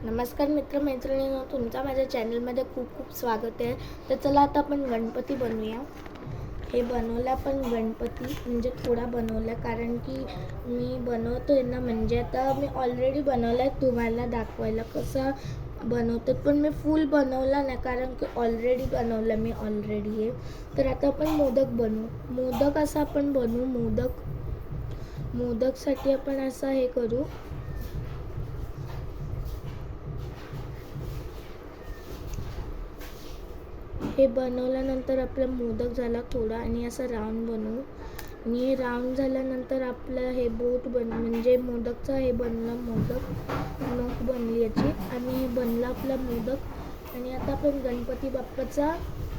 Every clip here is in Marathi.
नमस्कार मित्रमैत्रिणींनो, तुमचा माझ्या चॅनलमध्ये खूप खूप स्वागत आहे. तर चला आता आपण गणपती बनवूया. हे बनवला पण गणपती म्हणजे थोडा बनवला, कारण की मी बनवतोय ना, म्हणजे आता मी ऑलरेडी बनवला आहे तुम्हाला दाखवायला कसं बनवतात, पण मी फुल बनवला नाही कारण की ऑलरेडी बनवलं मी हे. तर आता आपण मोदक बनवू. मोदक असा आपण बनवू. मोदकसाठी आपण असं हे करू. हे बनवल्यानंतर आपला मोदक झाला थोडा आणि असं राऊंड बनवू. आणि हे राऊंड झाल्यानंतर आपलं हे बोट म्हणजे मोदकचं हे बनलं, नोक बनली याची. आणि हे बनलं आपला मोदक. आणि आता आपण गणपती बाप्पाचा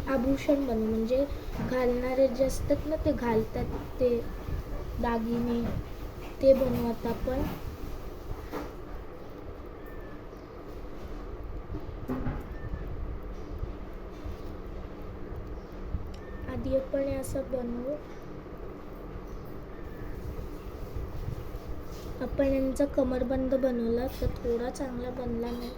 आभूषण बनवू, म्हणजे घालणारे जे असतात ना, ते घालतात ते दागिने, ते बनवू आता आपण. आधी आपण हे असं बनवू. आपण यांचा कमरबंद बनवला तर थोडा चांगला बनला नाही.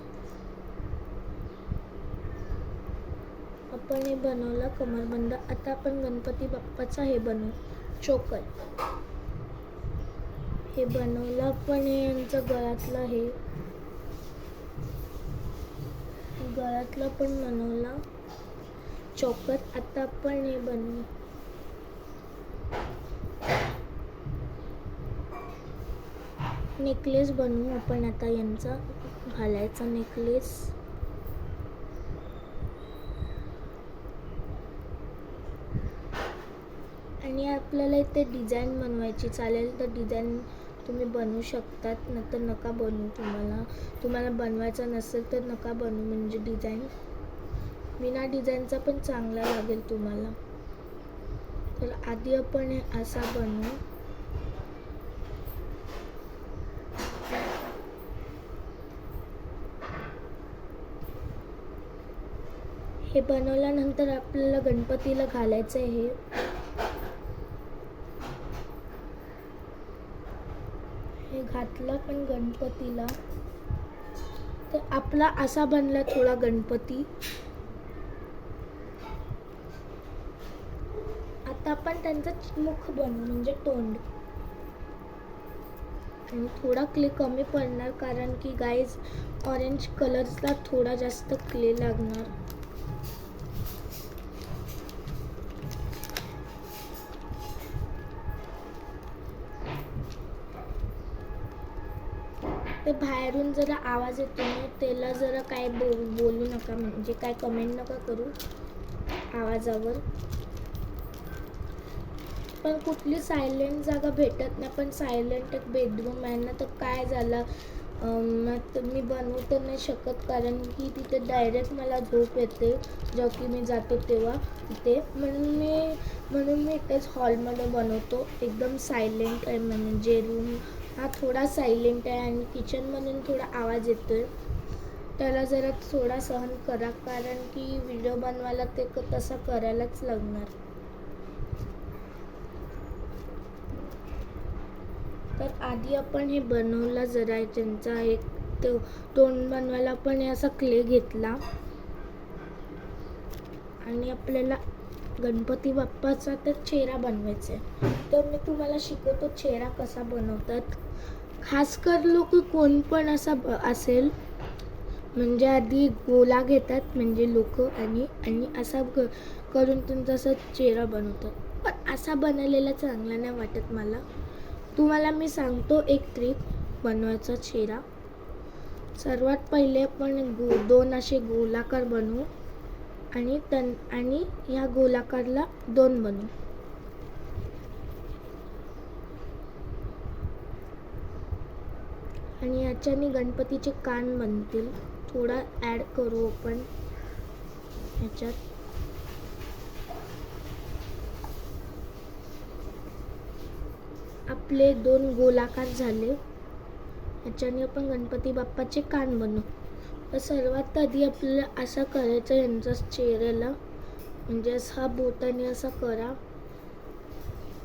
आपण हे बनवला कमरबंद. आता आपण गणपती बाप्पाचा हे बनवू, चोकर. हे बनवलं आपण. यांचा गळ्यातला पण बनवला चोकर. आता आपण हे बनवू नेकलेस बनवू आपण. आता यांचा घालायचा नेकलेस. आणि आपल्याला इथे डिझाईन बनवायची चालेल तर डिझाईन तुम्ही बनवू शकतात, नंतर नका बनवू. तुम्हाला बनवायचं नसेल तर नका बनवू, म्हणजे डिझाईन बिना डिझाईनचा पण चांगला लागेल तुम्हाला. तर आधी आपण हे असा बनवू. हे बनवल्यानंतर आपल्याला गणपतीला घालायचं आहे. हे घातलं पण गणपतीला. तर आपला असा बनला थोडा गणपती. आता आपण त्यांचं मुख बनवू, म्हणजे तोंड. आणि थोडा क्ले कमी पडणार कारण की गाईज ऑरेंज कलरचा थोडा जास्त क्ले लागणार. ते बाहेरून जरा आवाज येतो ना, त्याला जरा काय बोलू नका, म्हणजे काय कमेंट नका करू आवाजावर. पण कुठली सायलेंट जागा भेटत नाही. पण सायलेंट एक बेडरूम आहे ना, तर काय झालं, मी बनवू तर नाही शकत कारण की तिथे डायरेक्ट मला झोप येते जेव्हा की मी जातो तेव्हा तिथे. म्हणून मी इथेच हॉलमध्ये बनवतो. एकदम सायलेंट आहे, म्हणजे रूम हा थोडा सायलेंट आहे आणि किचनमधून थोडा आवाज येतोय. त्याला जरा थोडा सहन करा कारण की व्हिडिओ बनवायला ते तसं करायलाच लागणार. तर आधी आपण हे बनवलं जरा. त्यांचा एक तोंड बनवायला आपण हे असा क्ले घेतला. आणि आपल्याला गणपती बाप्पाचा तर चेहरा बनवायचा आहे. तर मी तुम्हाला शिकवतो चेहरा कसा बनवतात. खासकर लोक कोण पण असा असेल, म्हणजे आधी गोला घेतात म्हणजे लोक, आणि असा करून त्यांचा असा चेहरा बनवतात. पण असा बनवलेला चांगला नाही वाटत मला. तुम्हाला मी सांगतो एक ट्रिक बनवायचा चेहरा. सर्वात पहिले आपण 2 असे गोलाकार बनवू आणि ह्या गोलाकारला 2 बनवू. आणि याच्याने गणपतीचे कान बनतील. थोडा ॲड करू आपण ह्याच्यात. आपले 2 गोलाकार झाले. ह्याच्याने आपण गणपती बाप्पाचे कान बनवू. तर सर्वात आधी आपल्याला असं करायचं यांच्या चेहऱ्याला, म्हणजे असा बोटाने असा करा.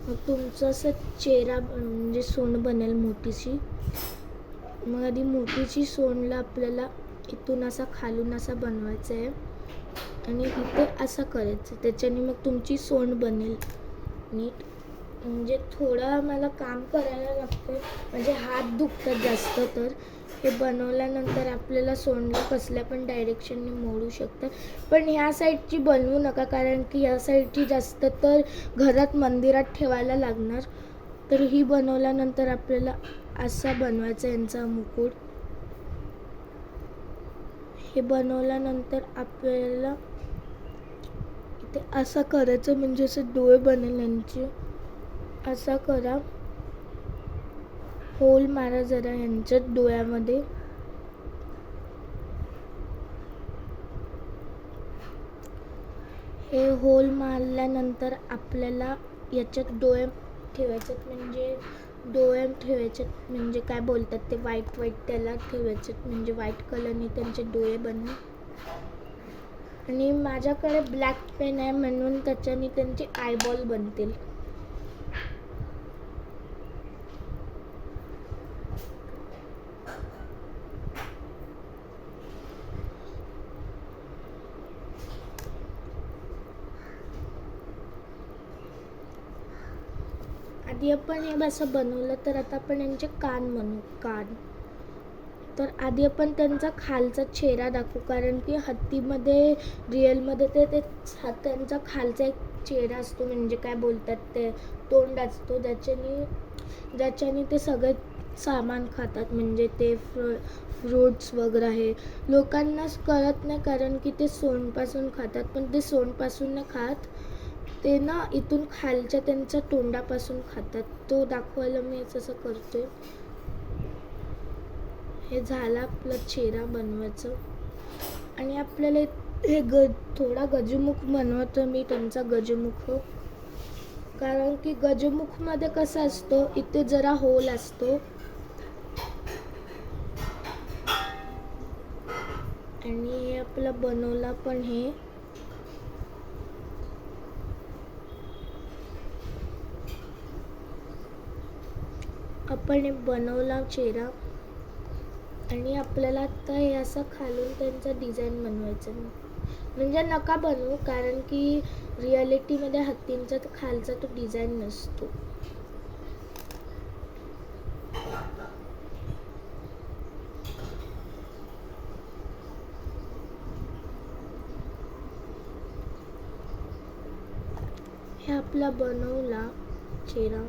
मग तुमचं असं चेहरा म्हणजे सोंड बनेल मोठीशी. मग आधी मोठीची सोंडला आपल्याला इथून असा खालून असा बनवायचा आहे आणि इथे असं करायचं, त्याच्याने मग तुमची सोंड बनेल नीट. म्हणजे थोडं मला काम करायला लागतं, म्हणजे हात दुखतात जास्त. तर हे बनवल्यानंतर आपल्याला सोंडला कसल्या पण डायरेक्शनने मोडू शकतात. पण ह्या साईडची बनवू नका, कारण की ह्या साईडची जास्त तर घरात मंदिरात ठेवायला लागणार. तर ही बनवल्यानंतर आपल्याला असा बनवायचा यांचा मुकुट. हे बनवल्यानंतर आपल्याला इथे असं करायचं, म्हणजे असं डोळे बनेल यांचे. असा करा, होल मारा जरा यांच्यात डोळ्यामध्ये. हे होल मारल्यानंतर आपल्याला याच्यात डोळे ठेवायचेत, म्हणजे काय बोलतात ते व्हाईट त्याला ठेवायचेत, म्हणजे व्हाईट कलरने त्यांचे डोळे बनले. आणि माझ्याकडे ब्लॅक पेन आहे म्हणून त्याच्याने त्यांचे आयबॉल बनतील. आधी आपण हे असं बनवलं, तर आता आपण यांचे कान बनवू. कान तर आधी आपण त्यांचा खालचा चेहरा दाखवू, कारण की हत्तीमध्ये रिअलमध्ये ते त्यांचा खालचा एक चेहरा असतो, म्हणजे काय बोलतात ते तोंड असतो, ज्याच्याने ते सगळे सामान खातात, म्हणजे ते फ्रूट्स वगैरे आहे. लोकांनाच कळत नाही, कारण की ते सोंडपासून खातात, पण ते सोंडपासून नाही खात, ते ना इथून खालच्या त्यांच्या तोंडापासून खातात. तो दाखवायला मी असं करतोय. हे झालं आपलं चेहरा बनवायचं. आणि आपल्याला हे थोडा गजमुख बनवतो मी, त्यांचा गजमुख. कारण की गजमुखमध्ये कसं असतो, इथे जरा होल असतो आणि हे आपलं बनवला पण. हे आपण हे बनवला चेहरा आणि आपल्याला आता हे असं खालून त्यांचा डिझाईन बनवायचं. म्हणजे नका बनवू, कारण की रियालिटीमध्ये हत्तींचा तर खालचा तो डिझाईन नसतो. हे आपला बनवला चेहरा,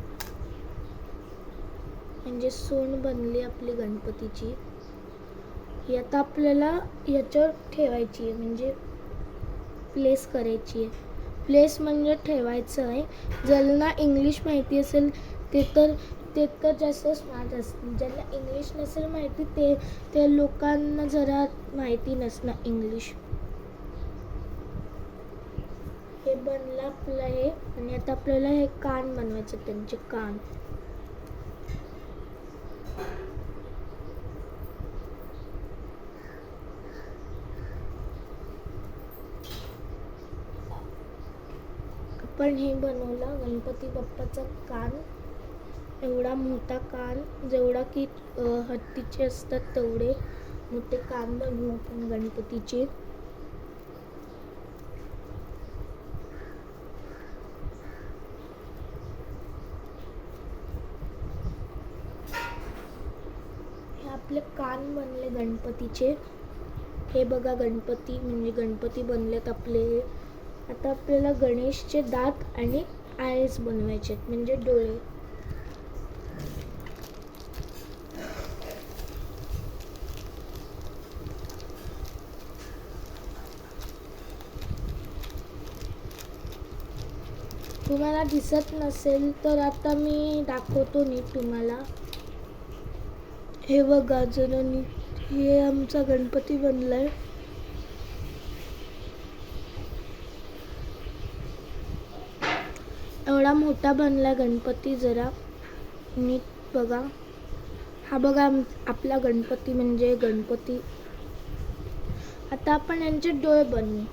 म्हणजे सोंड बनली आपली गणपतीची. ही आता आपल्याला याच्यावर ठेवायची आहे, म्हणजे प्लेस करायची आहे. प्लेस म्हणजे ठेवायचं आहे. ज्यांना इंग्लिश माहिती असेल ते तर जास्त स्मार्ट असतील. ज्यांना इंग्लिश नसेल माहिती ते लोकांना जरा माहिती नसणार इंग्लिश. हे बनलं आपलं हे. आणि आता आपल्याला हे कान बनवायचे, त्यांचे कान. आपण हे बनवला गणपती बाप्पाचा कान. एवढा मोठा कान, जेवढा की हत्तीचे असतात तेवढे मोठे कान बनवू आपण गणपतीचे. हे आपले कान बनले गणपतीचे. हे बघा गणपती, म्हणजे गणपती बनलेत आपले. आता आपल्याला गणेशचे दात आणि आयज बनवायचे, म्हणजे डोळे. तुम्हाला दिसत नसेल तर आता मी दाखवतो नीट तुम्हाला. हे बघा जरा नीट, हे आमचा गणपती बनलाय. एवढा मोठा बनला गणपती, जरा नीट बघा. हा बघा आपला गणपती, म्हणजे गणपती. आता आपण यांचे डोळे बनवू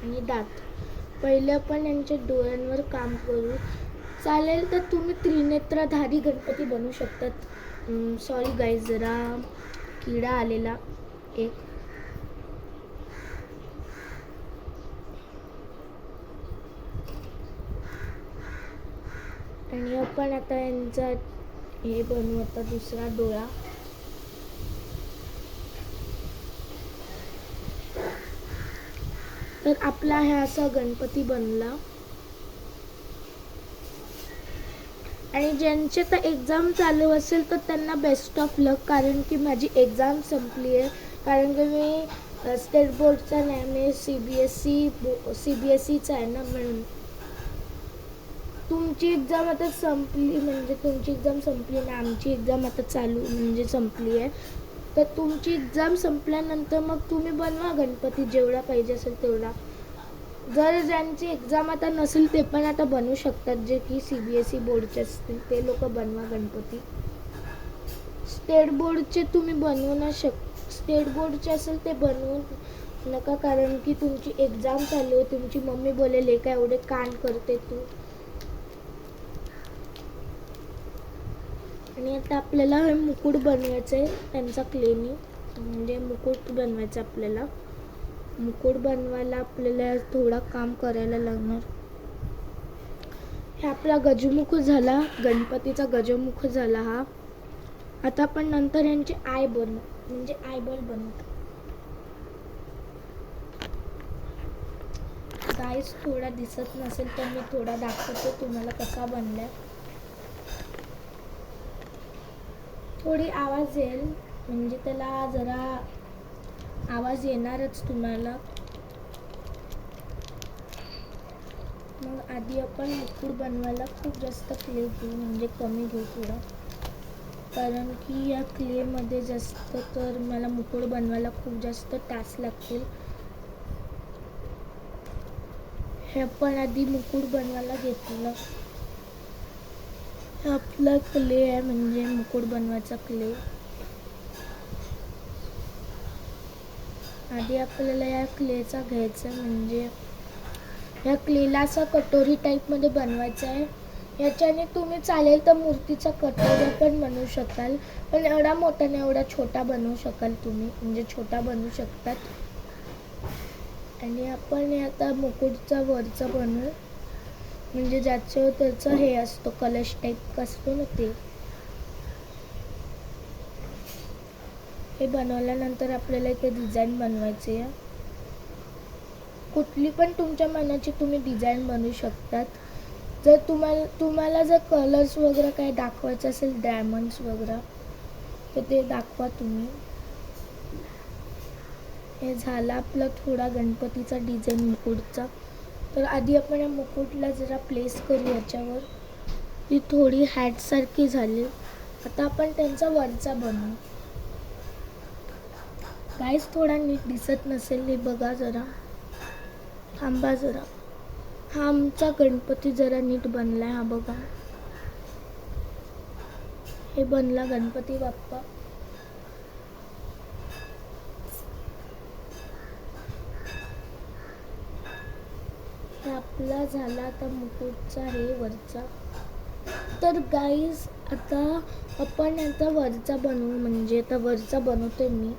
आणि दात. पहिले आपण यांच्या डोळ्यांवर काम करू. चालेल तर तुम्ही त्रिनेत्रधारी गणपती बनवू शकतात. सॉरी गाईज, जरा किडा आलेला एक. आणि आपण आता यांचा हे बनवू आता दुसरा डोळा. तर आपला हा असा गणपती बनला. आणि ज्यांचे तर एक्झाम चालू असेल तर त्यांना बेस्ट ऑफ लक, कारण की माझी एक्झाम संपली आहे. कारण की मी स्टेट बोर्डचा नाही, मी CBSEचा आहे ना, म्हणून. तुमची एक्झाम आता संपली म्हणजे तुमची एक्झाम संपली ना, आमची एक्झाम आता चालू म्हणजे संपली आहे. तर तुमची एक्झाम संपल्यानंतर मग तुम्ही बनवा गणपती जेवढा पाहिजे असेल तेवढा. जर ज्यांची एक्झाम आता नसेल ते पण आता बनवू शकतात, जे की CBSE बोर्डचे असतील ते लोक बनवा गणपती. स्टेट बोर्डचे तुम्ही बनवू न स्टेट बोर्डचे असेल ते बनवू नका, कारण की तुमची एक्झाम चालू आहे. तुमची मम्मी बोलेल का एवढे कान करते तू. आणि आता आपल्याला हे मुकुट बनवायचं आहे त्यांचा क्लेनी, म्हणजे मुकुट बनवायचं आपल्याला. मुकुट बनवायला आपल्याला थोडा काम करायला लागणार. हे आपला गजमुख झाला, गणपतीचा गजमुख झाला हा. आता आपण नंतर यांचे आय बनवू, म्हणजे आयबॉल बनवू. गाईस थोडा दिसत नसेल तर मी थोडा दाखवते तुम्हाला कसा बनलाय. थोडी आवाज येईल, म्हणजे त्याला जरा आवाज येणारच तुम्हाला. मग आधी आपण मुकुट बनवायला खूप जास्त क्ले घेऊ, म्हणजे कमी घेऊ थोडा, कारण की या क्लेमध्ये जास्त तर मला मुकुट बनवायला खूप जास्त तास लागतील. हे आपण आधी मुकुट बनवायला घेतलं. आपला क्ले आहे म्हणजे मुकुट बनवायचा क्ले. आधी आपल्याला या क्लेचा घ्यायचा, म्हणजे या क्लेला असा कटोरी टाईपमध्ये बनवायचा आहे. याच्याने तुम्ही चालेल तर मूर्तीचा कटोरा पण बनवू शकाल, पण एवढा मोठा नाही, एवढा छोटा बनवू शकाल तुम्ही, म्हणजे छोटा बनवू शकतात. आणि आपण आता मुकुटचा वरचा बनवू, म्हणजे ज्याचं त्याचं हे असतो कलश टाईप असतो ना ते. हे बनवल्यानंतर आपल्याला इथे डिझाईन बनवायची आहे. कुठली पण तुमच्या मनाची तुम्ही डिझाईन बनवू शकतात. जर तुम्हाला जर कलर्स वगैरे काय दाखवायचं असेल, डायमंड्स वगैरे, तर ते दाखवा तुम्ही. हे झाला आपला थोडा गणपतीचा डिझाईन मुकुटचा. तर आधी आपण या मुकुटला जरा प्लेस करू याच्यावर. ती थोडी हॅटसारखी झाली. आता आपण त्यांचा वरचा बनवू. गाईस थोडा नीट दिसत नसेल, हे बघा जरा, थांबा जरा. हा आमचा गणपती जरा नीट बनलाय, हा बघा. हे बनला गणपती बाप्पा. हे आपला झाला आता मुकुटचा हे वरचा. तर गाईज आता आपण आता वरचा बनवू, म्हणजे आता वरचा बनवते मी.